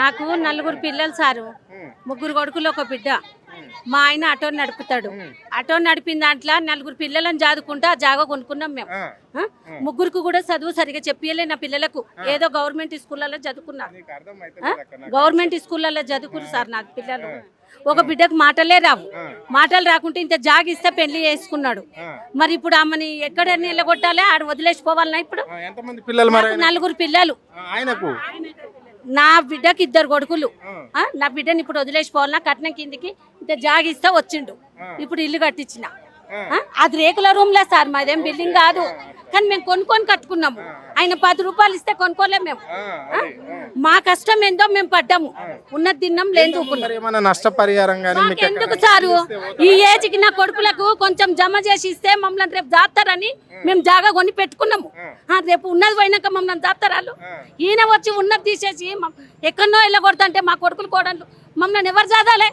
మాకు నలుగురు పిల్లలు సారు, ముగ్గురు కొడుకులు ఒక బిడ్డ. మా ఆయన ఆటో నడుపుతాడు. ఆటో నడిపిన దాంట్లో నలుగురు పిల్లలను చదువుకుంటూ ఆ జాగా కొనుక్కున్నాం మేము. ముగ్గురికి కూడా చదువు సరిగా చెప్పలే నా పిల్లలకు. ఏదో గవర్నమెంట్ స్కూళ్ళలో చదువుకున్నారు, గవర్నమెంట్ స్కూళ్ళలో చదువుకున్నారు సార్ నా పిల్లలు. ఒక బిడ్డకు మాటలే రావు. మాటలు రాకుంటే ఇంత జాగిస్తే పెళ్లి చేసుకున్నాడు. మరి ఇప్పుడు ఆమెని ఎక్కడ నిలగొట్టాలి? ఆడ వదిలేసిపోవాలన్నా? ఇప్పుడు నలుగురు పిల్లలు, నా బిడ్డకి ఇద్దరు కొడుకులు. నా బిడ్డని ఇప్పుడు వదిలేసిపోవాలన్నా? కట్నం కిందికి ఇంత జాగిస్తే వచ్చిండు. ఇప్పుడు ఇల్లు కట్టించిన. అది రేకుల రూమ్లే సార్, మాదేం బిల్డింగ్ కాదు. కానీ మేము కొనుక్కొని కట్టుకున్నాము. ఆయన 10 రూపాయలు ఇస్తే కొనుక్కోలేము మేము. మా కష్టం ఏందో మేము పడ్డాము. ఉన్నది తిన్నాం, లేదు నష్టపరిహారం ఎందుకు సారు? ఈ ఏజ్కి నా కొడుకులకు కొంచెం జమ చేసి ఇస్తే మమ్మల్ని రేపు జాతారని మేము జాగా కొని పెట్టుకున్నాము. రేపు ఉన్నది పోయినాక మమ్మల్ని జాతారాలు. ఈయన వచ్చి ఉన్నది తీసేసి ఎక్కడనో వెళ్ళకూడదంటే మా కొడుకులు కోడళ్ళు మమ్మల్ని ఎవరు జాదాలే?